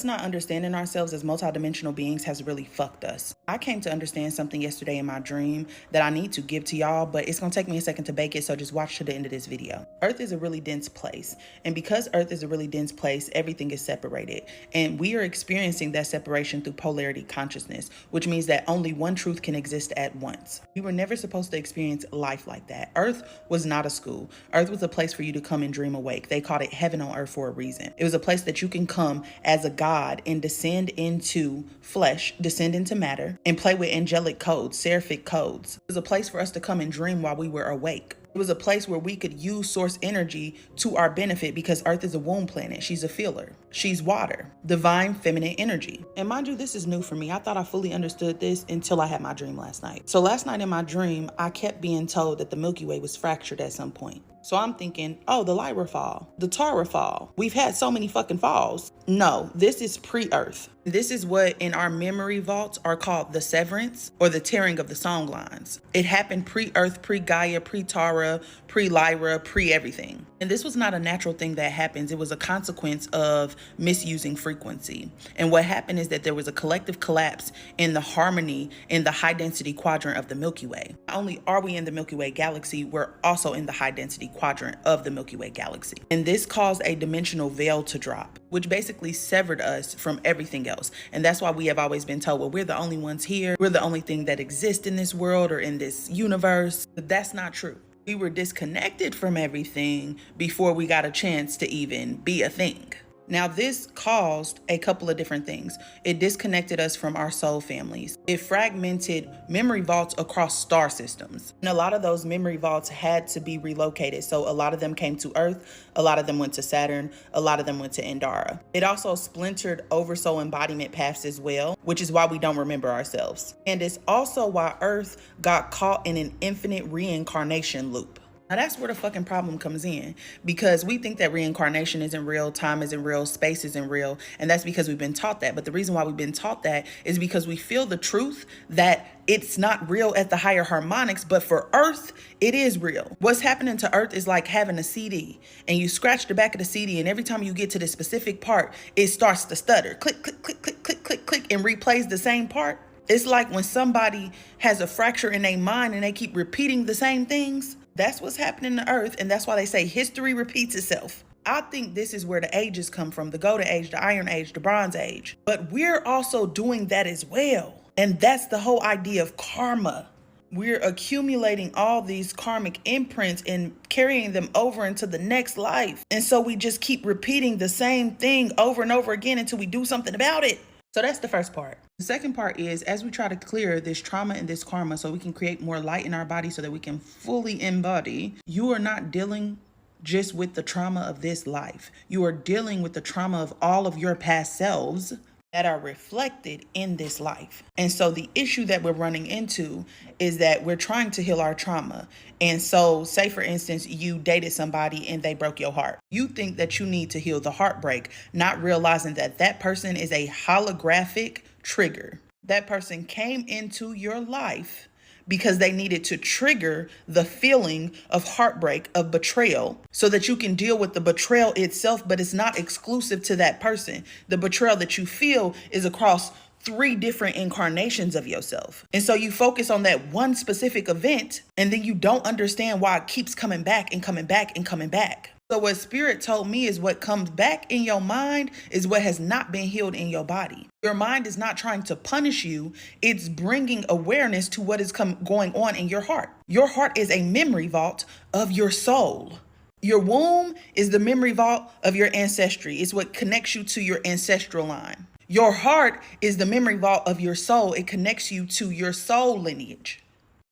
Not understanding ourselves as multidimensional beings has really fucked us. I came to understand something yesterday in my dream that I need to give to y'all, but it's gonna take me a second to bake it, so just watch to the end of this video. Earth is a really dense place, and because Earth is a really dense place, everything is separated, and we are experiencing that separation through polarity consciousness, which means that only one truth can exist at once. We were never supposed to experience life like that. Earth was not a school. Earth was a place for you to come and dream awake. They called it heaven on earth for a reason. It was a place that you can come as a god and descend into flesh, descend into matter, and play with angelic codes, seraphic codes. It was a place for us to come and dream while we were awake. It was a place where we could use source energy to our benefit because Earth is a womb planet. She's a feeler. She's water, divine feminine energy. And mind you, this is new for me. I thought I fully understood this until I had my dream last night. So last night in my dream, I kept being told that the Milky Way was fractured at some point. So I'm thinking, oh, the Lyra fall, the Tara fall. We've had so many fucking falls. No, this is pre-Earth. This is what in our memory vaults are called the severance or the tearing of the song lines. It happened pre-Earth, pre-Gaia, pre-Tara, pre-Lyra, pre-everything. And this was not a natural thing that happens. It was a consequence of misusing frequency. And what happened is that there was a collective collapse in the harmony in the high density quadrant of the Milky Way. Not only are we in the Milky Way galaxy, we're also in the high density quadrant of the Milky Way galaxy. And this caused a dimensional veil to drop, which basically severed us from everything else. And that's why we have always been told, well, we're the only ones here. We're the only thing that exists in this world or in this universe. But that's not true. We were disconnected from everything before we got a chance to even be a thing. Now, this caused a couple of different things. It disconnected us from our soul families. It fragmented memory vaults across star systems. And a lot of those memory vaults had to be relocated. So a lot of them came to Earth, a lot of them went to Saturn, a lot of them went to Endara. It also splintered oversoul embodiment paths as well, which is why we don't remember ourselves. And it's also why Earth got caught in an infinite reincarnation loop. Now that's where the fucking problem comes in, because we think that reincarnation isn't real, time isn't real, space isn't real, and that's because we've been taught that. But the reason why we've been taught that is because we feel the truth that it's not real at the higher harmonics, but for Earth, it is real. What's happening to Earth is like having a CD, and you scratch the back of the CD, and every time you get to the specific part, it starts to stutter. Click, click, click, click, click, click, click, and replays the same part. It's like when somebody has a fracture in their mind and they keep repeating the same things. That's what's happening to Earth, and that's why they say history repeats itself. I think this is where the ages come from, the golden age, the iron age, the bronze age. But we're also doing that as well. And that's the whole idea of karma. We're accumulating all these karmic imprints and carrying them over into the next life. And so we just keep repeating the same thing over and over again until we do something about it. So that's the first part. The second part is, as we try to clear this trauma and this karma so we can create more light in our body so that we can fully embody, you are not dealing just with the trauma of this life. You are dealing with the trauma of all of your past selves that are reflected in this life. And so the issue that we're running into is that we're trying to heal our trauma. And so say, for instance, you dated somebody and they broke your heart. You think that you need to heal the heartbreak, not realizing that that person is a holographic trigger. That person came into your life because they needed to trigger the feeling of heartbreak, of betrayal, so that you can deal with the betrayal itself, but it's not exclusive to that person. The betrayal that you feel is across 3 different incarnations of yourself. And so you focus on that one specific event, and then you don't understand why it keeps coming back and coming back and coming back. So what spirit told me is what comes back in your mind is what has not been healed in your body. Your mind is not trying to punish you. It's bringing awareness to what is going on in your heart. Your heart is a memory vault of your soul. Your womb is the memory vault of your ancestry. It's what connects you to your ancestral line. Your heart is the memory vault of your soul. It connects you to your soul lineage.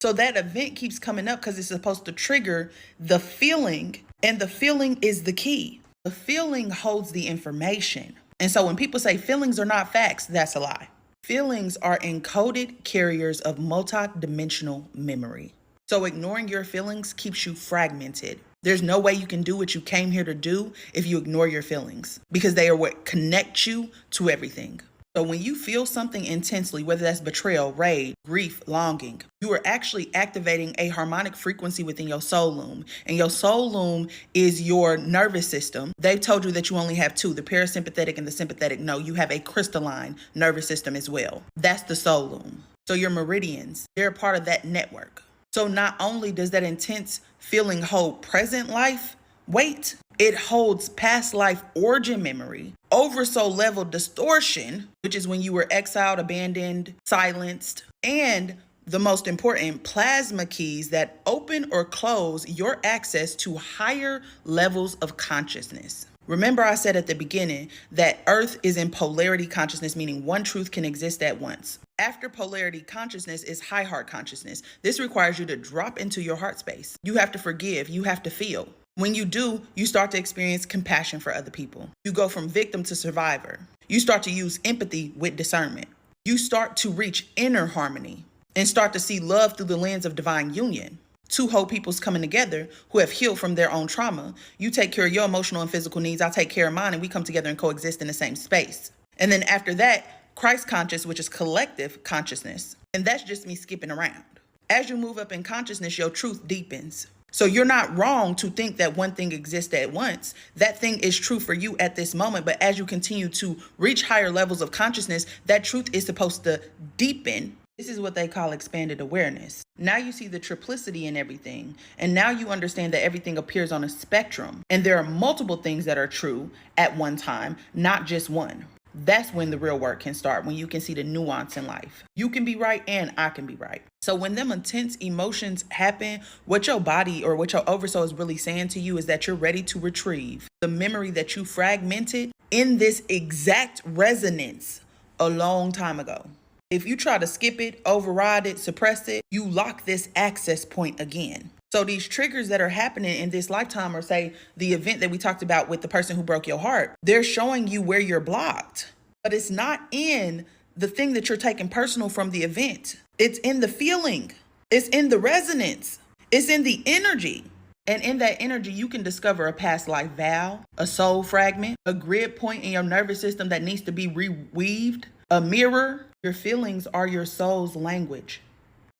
So that event keeps coming up because it's supposed to trigger the feeling, and the feeling is the key. The feeling holds the information. And so when people say feelings are not facts, that's a lie. Feelings are encoded carriers of multidimensional memory. So ignoring your feelings keeps you fragmented. There's no way you can do what you came here to do if you ignore your feelings, because they are what connect you to everything. So when you feel something intensely, whether that's betrayal, rage, grief, longing, you are actually activating a harmonic frequency within your soul loom. And your soul loom is your nervous system. They've told you that you only have two, the parasympathetic and the sympathetic. No, you have a crystalline nervous system as well. That's the soul loom. So your meridians, they're a part of that network. So not only does that intense feeling hold present life weight, it holds past life origin memory, oversoul level distortion, which is when you were exiled, abandoned, silenced, and the most important, plasma keys that open or close your access to higher levels of consciousness. Remember, I said at the beginning that Earth is in polarity consciousness, meaning one truth can exist at once. After polarity consciousness is high heart consciousness. This requires you to drop into your heart space. You have to forgive. You have to feel. When you do, you start to experience compassion for other people. You go from victim to survivor. You start to use empathy with discernment. You start to reach inner harmony and start to see love through the lens of divine union. Two whole peoples coming together who have healed from their own trauma. You take care of your emotional and physical needs. I'll take care of mine, and we come together and coexist in the same space. And then after that, Christ conscious, which is collective consciousness. And that's just me skipping around. As you move up in consciousness, your truth deepens. So you're not wrong to think that one thing exists at once. That thing is true for you at this moment. But as you continue to reach higher levels of consciousness, that truth is supposed to deepen. This is what they call expanded awareness. Now you see the triplicity in everything. And now you understand that everything appears on a spectrum. And there are multiple things that are true at one time, not just one. That's when the real work can start, when you can see the nuance in life. You can be right and I can be right. So when them intense emotions happen, what your body or what your oversoul is really saying to you is that you're ready to retrieve the memory that you fragmented in this exact resonance a long time ago. If you try to skip it, override it, suppress it, you lock this access point again. So these triggers that are happening in this lifetime, or say the event that we talked about with the person who broke your heart, they're showing you where you're blocked. But it's not in the thing that you're taking personal from the event. It's in the feeling. It's in the resonance. It's in the energy. And in that energy, you can discover a past life vow, a soul fragment, a grid point in your nervous system that needs to be reweaved, a mirror. Your feelings are your soul's language.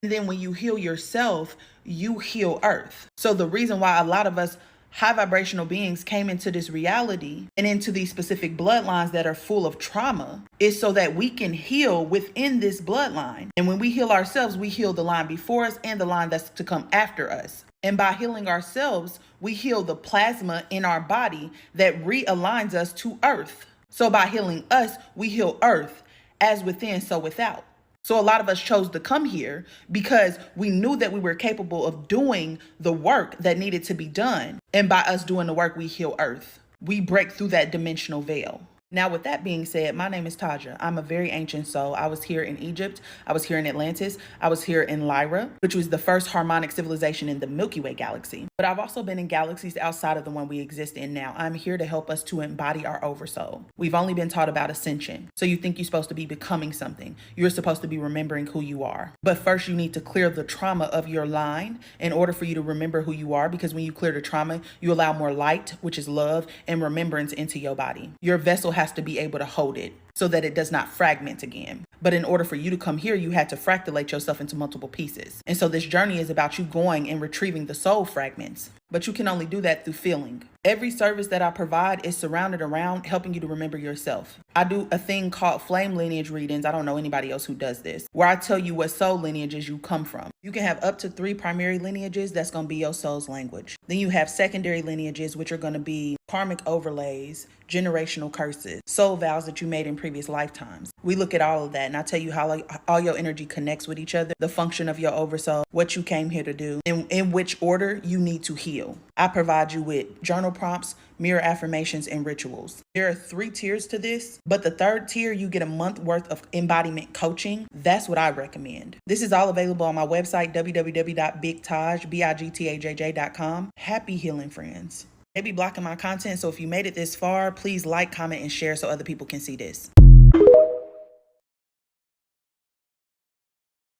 And then when you heal yourself, you heal Earth. So the reason why a lot of us high vibrational beings came into this reality and into these specific bloodlines that are full of trauma is so that we can heal within this bloodline. And when we heal ourselves, we heal the line before us and the line that's to come after us. And by healing ourselves, we heal the plasma in our body that realigns us to Earth. So by healing us, we heal Earth, as within, so without. So a lot of us chose to come here because we knew that we were capable of doing the work that needed to be done. And by us doing the work, we heal Earth. We break through that dimensional veil. Now, with that being said, my name is Taja. I'm a very ancient soul. I was here in Egypt. I was here in Atlantis. I was here in Lyra, which was the first harmonic civilization in the Milky Way galaxy. But I've also been in galaxies outside of the one we exist in now. I'm here to help us to embody our oversoul. We've only been taught about ascension. So you think you're supposed to be becoming something. You're supposed to be remembering who you are. But first, you need to clear the trauma of your line in order for you to remember who you are. Because when you clear the trauma, you allow more light, which is love, and remembrance into your body. Your vessel has to be able to hold it so that it does not fragment again. But in order for you to come here, you had to fractalate yourself into multiple pieces. And so this journey is about you going and retrieving the soul fragments. But you can only do that through feeling. Every service that I provide is surrounded around helping you to remember yourself. I do a thing called flame lineage readings. I don't know anybody else who does this, where I tell you what soul lineages you come from. You can have up to 3 primary lineages. That's going to be your soul's language. Then you have secondary lineages, which are going to be karmic overlays, generational curses, soul vows that you made in previous lifetimes. We look at all of that and I tell you how all your energy connects with each other, the function of your oversoul, what you came here to do, and in which order you need to heal. I provide you with journal prompts, mirror affirmations, and rituals. There are 3 tiers to this, but the 3rd tier, you get a month worth of embodiment coaching. That's what I recommend. This is all available on my website, www.bigtaj.com. Happy healing, friends. They be blocking my content, so if you made it this far, please like, comment, and share so other people can see this.